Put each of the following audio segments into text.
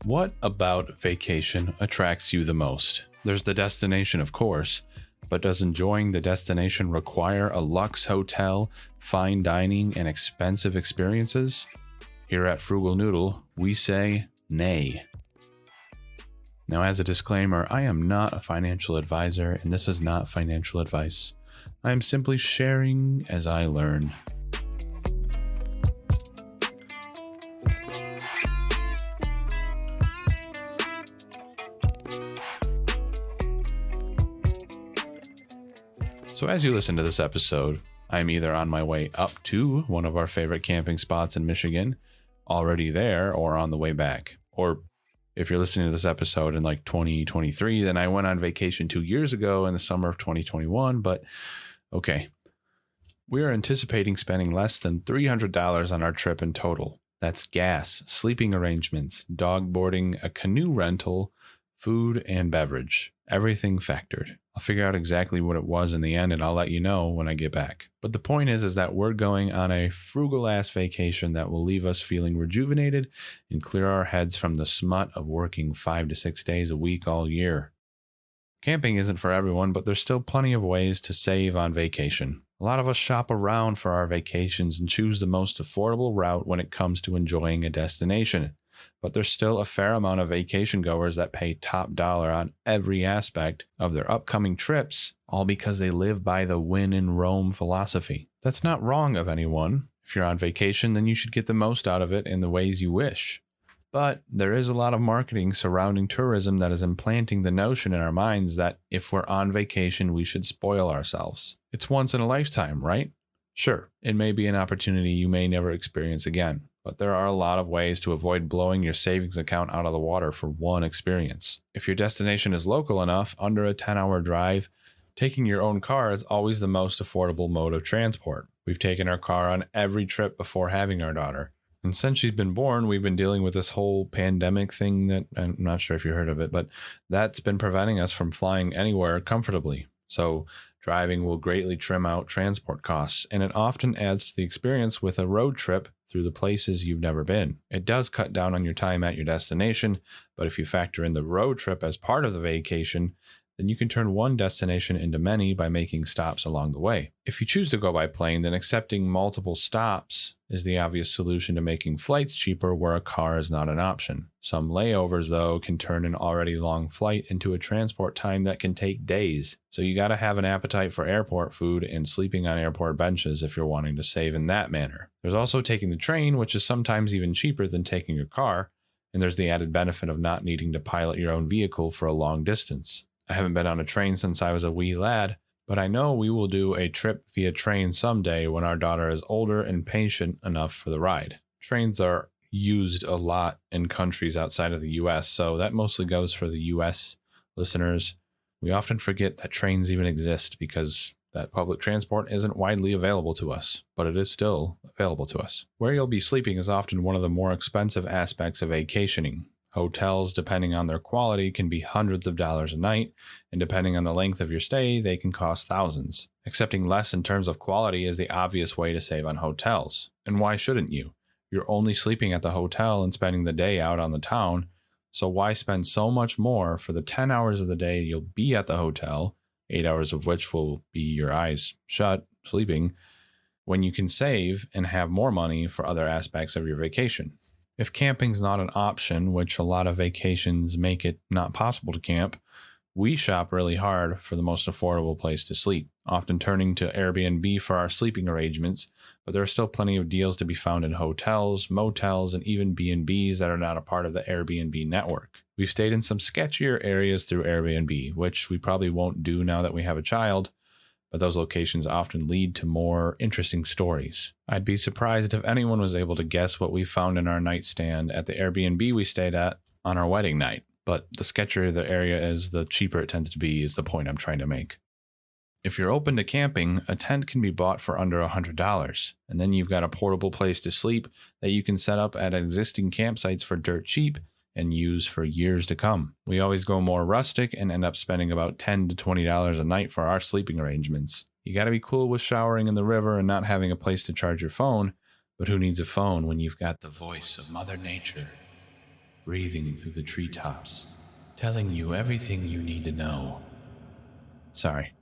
What about vacation attracts you the most? There's the destination, of course, but does enjoying the destination require a luxe hotel, fine dining, and expensive experiences? Here at Frugal Noodle, we say nay. Now, as a disclaimer, I am not a financial advisor, and this is not financial advice. I am simply sharing as I learn. So as you listen to this episode, I'm either on my way up to one of our favorite camping spots in Michigan, already there, or on the way back. Or if you're listening to this episode in like 2023, then I went on vacation 2 years ago in the summer of 2021, but okay. We are anticipating spending less than $300 on our trip in total. That's gas, sleeping arrangements, dog boarding, a canoe rental, food, and beverage. Everything factored. I'll figure out exactly what it was in the end, and I'll let you know when I get back. But the point is that we're going on a frugal-ass vacation that will leave us feeling rejuvenated and clear our heads from the smut of working 5 to 6 days a week all year. Camping isn't for everyone, but there's still plenty of ways to save on vacation. A lot of us shop around for our vacations and choose the most affordable route when it comes to enjoying a destination. But there's still a fair amount of vacation goers that pay top dollar on every aspect of their upcoming trips, all because they live by the win in Rome philosophy. That's not wrong of anyone. If you're on vacation, then you should get the most out of it in the ways you wish. But there is a lot of marketing surrounding tourism that is implanting the notion in our minds that if we're on vacation, we should spoil ourselves. It's once in a lifetime, right? Sure, it may be an opportunity you may never experience again. But there are a lot of ways to avoid blowing your savings account out of the water for one experience. If your destination is local enough, under a 10-hour drive, taking your own car is always the most affordable mode of transport. We've taken our car on every trip before having our daughter. And since she's been born, we've been dealing with this whole pandemic thing that I'm not sure if you heard of it, but that's been preventing us from flying anywhere comfortably. So driving will greatly trim out transport costs, and it often adds to the experience with a road trip through the places you've never been. It does cut down on your time at your destination, but if you factor in the road trip as part of the vacation, then you can turn one destination into many by making stops along the way. If you choose to go by plane, then accepting multiple stops is the obvious solution to making flights cheaper where a car is not an option. Some layovers, though, can turn an already long flight into a transport time that can take days. So you gotta have an appetite for airport food and sleeping on airport benches if you're wanting to save in that manner. There's also taking the train, which is sometimes even cheaper than taking your car, and there's the added benefit of not needing to pilot your own vehicle for a long distance. I haven't been on a train since I was a wee lad, but I know we will do a trip via train someday when our daughter is older and patient enough for the ride. Trains are used a lot in countries outside of the US, so that mostly goes for the US listeners. We often forget that trains even exist because that public transport isn't widely available to us, but it is still available to us. Where you'll be sleeping is often one of the more expensive aspects of vacationing. Hotels, depending on their quality, can be hundreds of dollars a night, and depending on the length of your stay, they can cost thousands. Accepting less in terms of quality is the obvious way to save on hotels. And why shouldn't you? You're only sleeping at the hotel and spending the day out on the town, so why spend so much more for the 10 hours of the day you'll be at the hotel, 8 hours of which will be your eyes shut, sleeping, when you can save and have more money for other aspects of your vacation? If camping's not an option, which a lot of vacations make it not possible to camp, we shop really hard for the most affordable place to sleep, often turning to Airbnb for our sleeping arrangements, but there are still plenty of deals to be found in hotels, motels, and even B&Bs that are not a part of the Airbnb network. We've stayed in some sketchier areas through Airbnb, which we probably won't do now that we have a child, but those locations often lead to more interesting stories. I'd be surprised if anyone was able to guess what we found in our nightstand at the Airbnb we stayed at on our wedding night. But the sketchier the area is, the cheaper it tends to be, is the point I'm trying to make. If you're open to camping, a tent can be bought for under $100, and then you've got a portable place to sleep that you can set up at existing campsites for dirt cheap and use for years to come. We always go more rustic and end up spending about $10 to $20 a night for our sleeping arrangements. You gotta be cool with showering in the river and not having a place to charge your phone, but who needs a phone when you've got the voice of Mother Nature? breathing through the treetops, telling you everything you need to know. Sorry,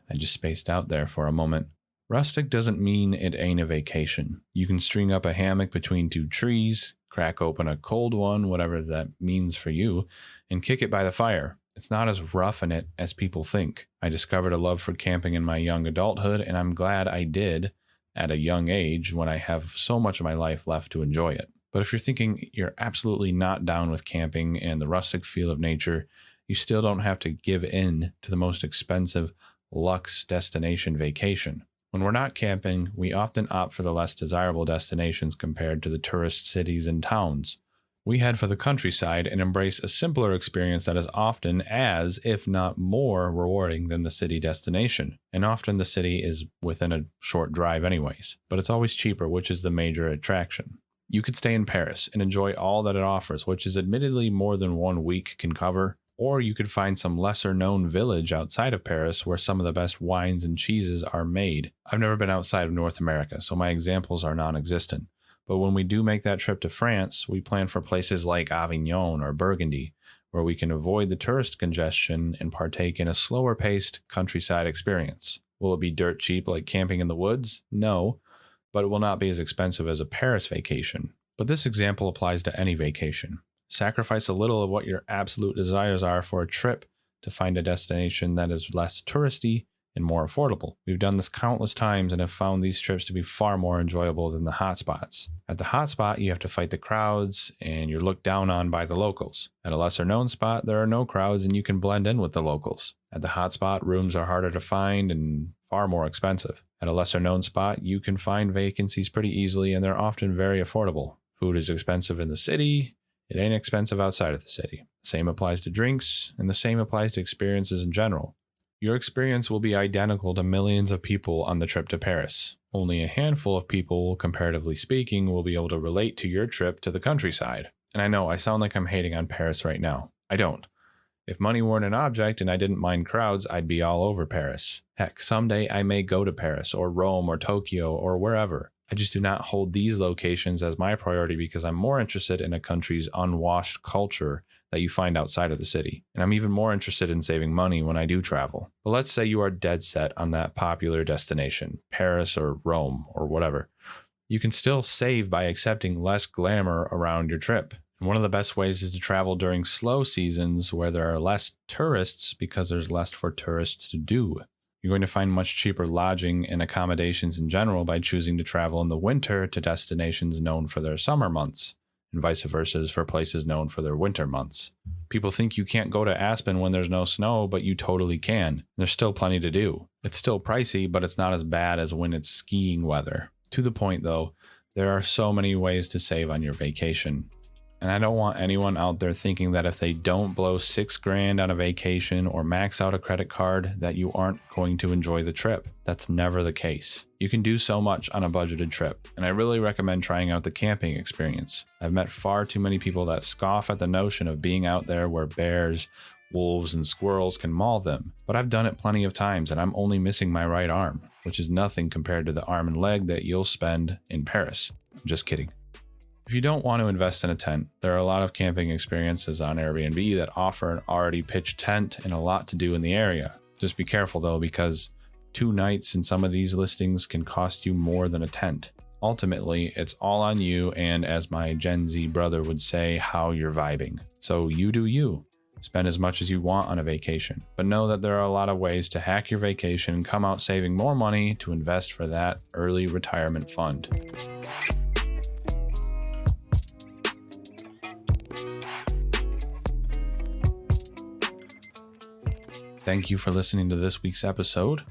I just spaced out there for a moment. Rustic doesn't mean it ain't a vacation. You can string up a hammock between two trees, crack open a cold one, whatever that means for you, and kick it by the fire. It's not as rough in it as people think. I discovered a love for camping in my young adulthood, and I'm glad I did at a young age when I have so much of my life left to enjoy it. But if you're thinking you're absolutely not down with camping and the rustic feel of nature, you still don't have to give in to the most expensive luxe destination vacation. When we're not camping, we often opt for the less desirable destinations compared to the tourist cities and towns. We head for the countryside and embrace a simpler experience that is often as, if not more, rewarding than the city destination. And often the city is within a short drive anyways, but it's always cheaper, which is the major attraction. You could stay in Paris and enjoy all that it offers, which is admittedly more than 1 week can cover, or you could find some lesser-known village outside of Paris where some of the best wines and cheeses are made. I've never been outside of North America, so my examples are non-existent. But when we do make that trip to France, we plan for places like Avignon or Burgundy, where we can avoid the tourist congestion and partake in a slower-paced countryside experience. Will it be dirt cheap like camping in the woods? No, but it will not be as expensive as a Paris vacation. But this example applies to any vacation. Sacrifice a little of what your absolute desires are for a trip to find a destination that is less touristy and more affordable. We've done this countless times and have found these trips to be far more enjoyable than the hotspots. At the hotspot, you have to fight the crowds and you're looked down on by the locals. At a lesser known spot, there are no crowds and you can blend in with the locals. At the hotspot, rooms are harder to find and far more expensive. At a lesser known spot, you can find vacancies pretty easily and they're often very affordable. Food is expensive in the city. It ain't expensive outside of the city. The same applies to drinks and the same applies to experiences in general. Your experience will be identical to millions of people on the trip to Paris. Only a handful of people, comparatively speaking, will be able to relate to your trip to the countryside. And I know I sound like I'm hating on Paris right now. I don't. If money weren't an object and I didn't mind crowds, I'd be all over Paris. Heck, someday I may go to Paris or Rome or Tokyo or wherever. I just do not hold these locations as my priority because I'm more interested in a country's unwashed culture that you find outside of the city. And I'm even more interested in saving money when I do travel. But let's say you are dead set on that popular destination, Paris or Rome or whatever. You can still save by accepting less glamour around your trip. And one of the best ways is to travel during slow seasons where there are less tourists because there's less for tourists to do. You're going to find much cheaper lodging and accommodations in general by choosing to travel in the winter to destinations known for their summer months, and vice versa for places known for their winter months. People think you can't go to Aspen when there's no snow, but you totally can. There's still plenty to do. It's still pricey, but it's not as bad as when it's skiing weather. To the point though, there are so many ways to save on your vacation. And I don't want anyone out there thinking that if they don't blow $6,000 on a vacation or max out a credit card, that you aren't going to enjoy the trip. That's never the case. You can do so much on a budgeted trip, and I really recommend trying out the camping experience. I've met far too many people that scoff at the notion of being out there where bears, wolves, and squirrels can maul them, but I've done it plenty of times and I'm only missing my right arm, which is nothing compared to the arm and leg that you'll spend in Paris. Just kidding. If you don't want to invest in a tent, there are a lot of camping experiences on Airbnb that offer an already pitched tent and a lot to do in the area. Just be careful though, because 2 nights in some of these listings can cost you more than a tent. Ultimately, it's all on you and, as my Gen Z brother would say, how you're vibing. So you do you. Spend as much as you want on a vacation, but know that there are a lot of ways to hack your vacation and come out saving more money to invest for that early retirement fund. Thank you for listening to this week's episode.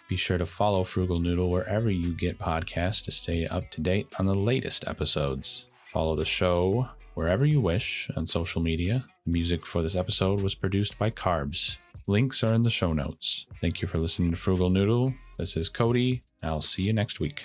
Be sure to follow Frugal Noodle wherever you get podcasts to stay up to date on the latest episodes. Follow the show wherever you wish on social media. The music for this episode was produced by CARBS. Links are in the show notes. Thank you for listening to Frugal Noodle. This is Cody. I'll see you next week.